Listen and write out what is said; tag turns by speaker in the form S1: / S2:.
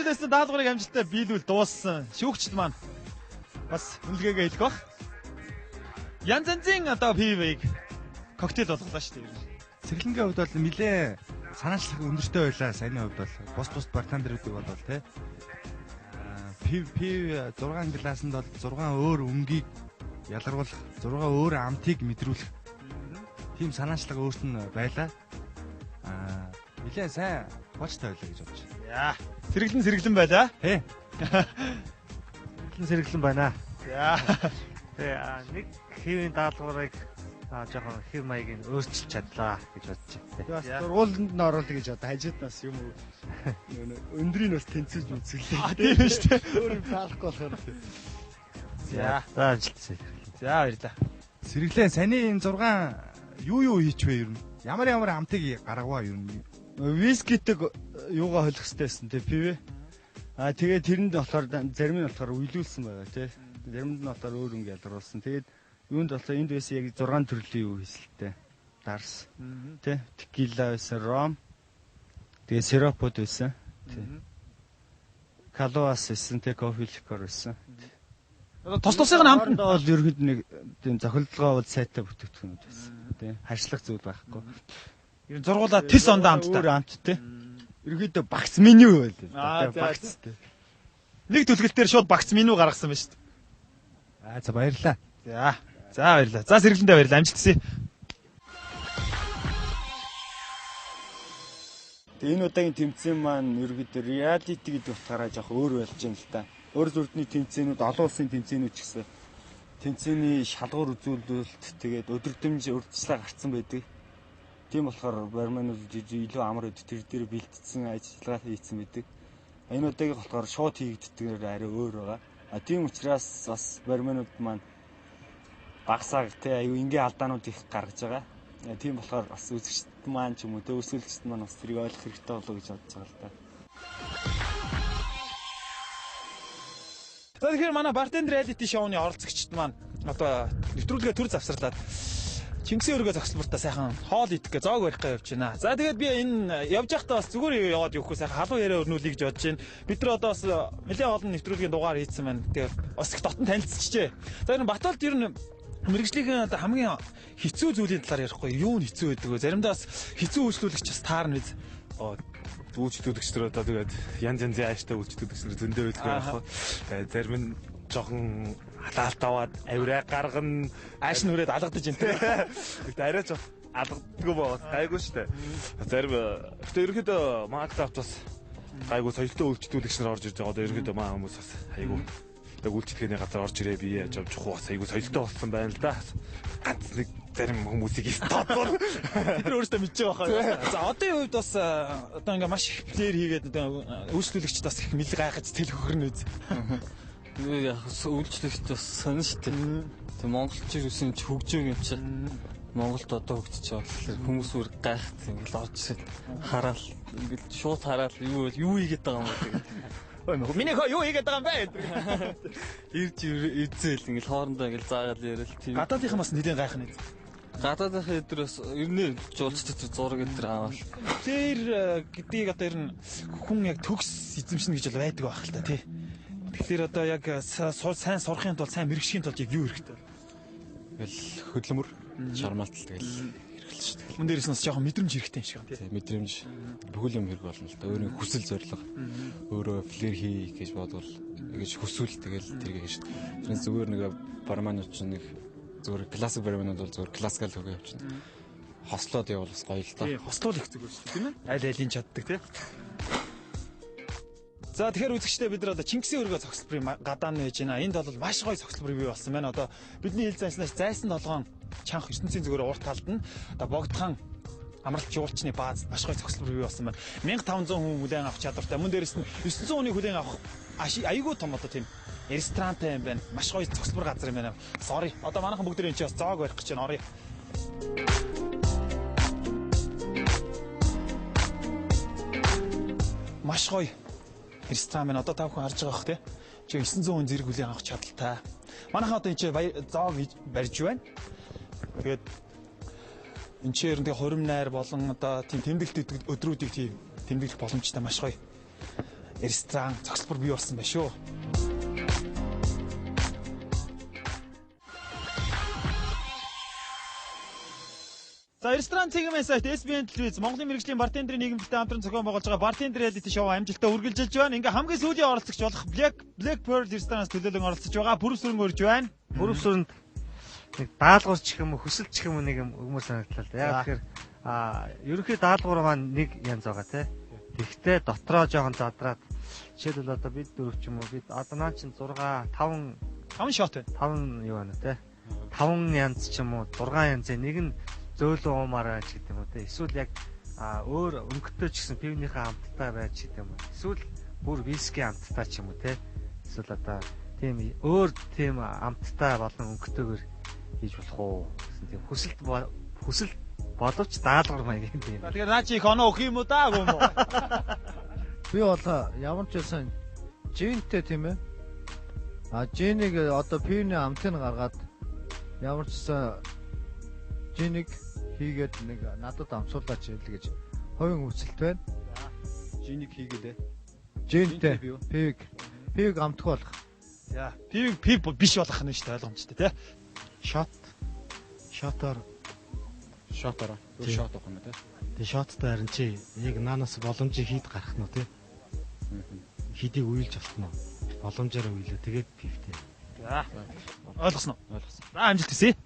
S1: Үргэлжлүүлсэн даалгаврыг амжилттай биелүүл дууссан. Шүүгчд маань бас үнэлгээгээ хэлэх бах. Янз янзын одоо PV-г коктейл болголоо шүү дээ.
S2: Цэглэнгийн хувьд бол нэлээ санаачлах өндөртэй байлаа. Саяны хувьд бол бус бартендерүүдийг бодвол те. PV 6 глаасанд бол 6 өөр өнгийг ялгаруулах, 6 өөр амтыг мэдрүүлэх. Тийм санаачлага өөрт нь байлаа. Нэлээ сайн боцтой байлаа гэж бодож байна.
S1: Яа, сэргэлэн байлаа.
S2: Тий. Сэргэлэн байна.
S1: Яа.
S3: Нэг хэвийн даалгаврыг жоохон хэв маягийг өөрчилж чадлаа гэж бодож байна.
S4: Бас сургуульд нь оруулах гэж одоо хажууд нас юм уу? Өндрийг бас тэнцүүлж үзүүлээ.
S1: Тийм шүү дээ.
S4: Өөр юм таалахгүй болохоор.
S1: За
S3: амжилт.
S1: За баярлаа.
S2: Сэргэлэн саяны энэ 6 юу хийчихвэ ер нь? Ямар амтыг гаргаваа ер нь?
S4: Вискитэг юугаа холих хэрэгтэйсэн тий пив. Тэгээд тэрэнд болохоор зарим нь болохоор уйлүүлсэн байгаа тий. Заримд нь болохоор өөр өнгө ялгаруулсан. Тэгээд юунд болохоор энд байсан яг 6 төрлийн юу хийсэлтэй. Дарс. Тий. Текила байсан, ром. Тэгээд сиропод байсан. Тий. Калуас байсан, тий, кофе ликер байсан.
S1: Тус тусыг нь амт
S4: нь бол ерөөд нэг тийм зохиолдлогоо бол сайтай бүтээгдэхүүнүүд байсан. Тий. Харьшлах зүйл байхгүй.
S1: Ер нь зургуулаа тис ондоо амттай.
S4: Өөр амт тий. Ерөөдөө багц меню байл.
S1: Багц тий. Нэг төлгөлтөөр шууд багц меню гаргасан байна шүү дээ.
S2: За баярлаа.
S1: За баярлаа. За сэргэлэндээ баярлаа. Амжилт хүсье.
S4: Тэгээ энэ удаагийн тэмцээн маань ерөөдөө реалити гэдэг утгаараа жоох өөр болж байна л да. Өөр зүрдний тэмцээнүүд, олон улсын тэмцээнүүд ч гэсэн тэмцээний шалгуур үзүүлэлт тэгээд өдөртөмж урьдчилан гарцсан байдаг. Тийм болохоор барманууд илүү амар өд тэр дээр бэлтгэсэн ажиллагаа хийцэн байдаг. Энэ удаагийн болохоор шууд хийгддэг арай өөр байгаа. Тийм учраас бас барманууд маань багсааг тий аюу ингийн алдаанууд их гаргаж байгаа. Тийм болохоор бас үзэгчд маань ч юм уу төвөсөлчд маань бас тэрийг ойлгох хэрэгтэй болов гэж бодож байгаа л да.
S1: Тэгэхээр манай Bartender Reality Show-ны оролцогчд маань одоо нэвтрүүлгээ төр завсарлаад Чингисийн өргөө зогсолбортаа сайхан хоол идэх гэ зоог барих гэж явж байна. За тэгээд би энэ явж байхдаа бас зүгээр яваад явахгүй сайхан халуун яриа өрнүүлэе гэж бодож байна. Бид нар одоо бас нэлээд олон нэвтрүүлгийн дугаар хийсэн байна. Тэгээд бас их дотн танилцчихжээ. За энэ Баталд ер нь мэрэгжлийн одоо хамгийн хэцүү зүйлийн талаар ярихгүй юу нь хэцүү байдаг вэ? Заримдаа бас хэцүү үйлчлүүлэгч бас таарна биз.
S5: Үйлчлүүлэгчдэр одоо тэгээд янз янзын ааштай үйлчлүүлэгчдэр зөндөө байдаг байх. Зарим нь жоохон халаалт аваад авираа гаргана,
S1: ааш нүрээд алгадаж ин тэ.
S5: Гэтэ арай ч алгаддаггүй байгаа. Гайгүй штэ. Зарим гэтэ ерөөхдөө Майнкрафт бас гайгүй соёлтой үйлчлүүлэгч нар орж ирж байгаа. Одоо ерөөхдөө маа хүмүүс бас айгүй тэг үйлчлэгээний газар орж ирээ бие яаж авч хуу бас айгүй соёлтой болсон байна л да. Ганц нэг зарим хүмүүсийг стодор
S1: бид нар өөрсдөө мэдж байгаа хаа. За одоогийн үед бас одоо ингээ маш их плеер хийгээд үйлчлүүлэгчд бас их мэлэг гайхаж тэл хөхөрнө үз.
S6: Яг үйлчлэгч бас сонь шүү дээ. Тэг монголчууд үсэн ч хөгжөөг юм чи. Монголд одоо хөгжиж байгаа гэхэлэр хүмүүс бүр гайхт ингээл орж ирээд хараал ингээл шууд хараал юу хийгээд байгаа юм бэ тэгээд.
S1: Миний хоо юу хийгээд байгаа юм бэ?
S6: Ирж эзэл ингээл хоорондоо ингээл заагаал яриад тийм.
S1: Гадаадынхан бас нэлийн гайх нь.
S6: Гадаадынхан эдэр бас ернээ жуулчдад зураг эдэр аваад.
S1: Тэр гэдгийг одоо ер нь хүн яг төгс эзэмшнэ гэж бол байдаг байх л та тий. Тэгэхээр одоо яг сайн сурахын тулд сайн мэрэгшхийн тулд яг юу хэрэгтэй вэ?
S6: Тэгэл хөдөлмөр, шармалтал тэгэл хэрэглэж шүү дээ.
S1: Мөн дээрээс нь жоохон мэдрэмж хэрэгтэй юм шиг байна.
S6: Тий, мэдрэмж бүхэл юм хэрэг болно л да. Өөрийн хүсэл зорилго. Өөрөө флэр хий гэж бодвол ингэж хүсвэл тэгэл тэргээ гэж. Тэрнээс зүгээр нэг барманууд ч нэг зүгээр классик барманууд бол зүгээр классикал хөгөө явчихна. Хослоод явал бас гоё л да.
S1: Тий, хослол их зүгээр шүү дээ, тийм ээ? Аль алийг чаддаг тий. За тэгэхээр үзэгчдээ бид нар одоо Чингисийн өргөө цогцлборын гадаан нээж байна. Энд бол маш гоё цогцлбор бий болсон байна. Одоо бидний хил занснаас зайсан толгоон чанх ертөнцийн зүгээр урт талд нь одоо богдхан амралт жуулчны бааз маш гоё цогцлбор бий болсон байна. 1500 хүн хүлээн авах чадвартай. Мөн дээрэс нь 900 хүний хүлээн авах айгүй том одоо тийм ресторантай юм байна. Маш гоё цогцлбор газар юм байна. Sorry. Одоо манайхан бүгд энэ ч бас зоог барих гэж байна. Орё. Маш гоё ресторан байна. Одоо та бүхэн харж байгаа бох тий. Чи 900 хүн зэрэг хүлээн авах чадaltaй. Манайхан одоо энэ чи зоог барьж байна. Тэгээд энэ чи ерөнхий хурим найр болон одоо тийм тэмдэглэлт өдрүүдийг тийм тэмдэглэх боломжтой маш гоё. ресторан, зохицбор бий болсон байна шүү. За ресторан цэгмэн сайт SBN телевиз Монголын мэргэжлийн бартендерийн нийгэмтэй хамтран зохион байгуулж байгаа бартендер reality шоу амжилттай үргэлжилж байна. Ингээ хамгийн сүүлийн оролцогч болох Black Pearl ресторанаас төлөөлөн оролцож байгаа. Бүрв сүрэн өрж байна.
S3: Бүрв сүрэнд нэг даалгавар ч юм уу хүсэлт ч юм уу нэг өгмөр санагдлаа л да. Яг тэгэхээр ерөнхий даалгавар маань нэг янз байгаа тий. Тэгвэл дотроо жоохон задраад жишээлбэл одоо бид дөрөв ч юм уу бид одоо наа чин 6 5
S1: шот байна.
S3: 5 юу байна тий. 5 янз ч юм уу 6 янзын нэг нь зөөлөн уумаараа ч гэдэг юм уу те. Эсвэл яг өөр өнгөтэй ч гэсэн пивнийхээ амттай байж гэдэг юм уу. Эсвэл бүр виски амттай ч юм уу те. Эсвэл одоо тийм өөр тийм амттай болон өнгөтэйгээр хийж болох уу гэсэн тийм хүсэл боловч даалгавар маяг юм тийм.
S1: Тэгэхээр наа чи их оноо өгөх юм уу даа гүм үү?
S7: Би бол ямар ч байсан жинтэй тийм ээ. Жинийг одоо пивний амтыг гаргаад ямар ч байсан жинийг хийгээд нэг надад амсуулаач хэл гэж хувийн хүсэлт байна.
S2: Жинийг хийгээд
S7: жинтэй пивг амтх болох.
S1: За пив биш болох нь шүү дээ ойлгомжтой тий.
S8: Шотоор
S6: шот авах юм тий.
S8: Тэгээ шоттой харин чи яг наанаас боломжийг хийд гарах нь тий. Хидийг уйлж автна уу? Боломжоор уйлаа тэгээд пивтэй.
S1: За ойлгосноо. За амжилт хүсье.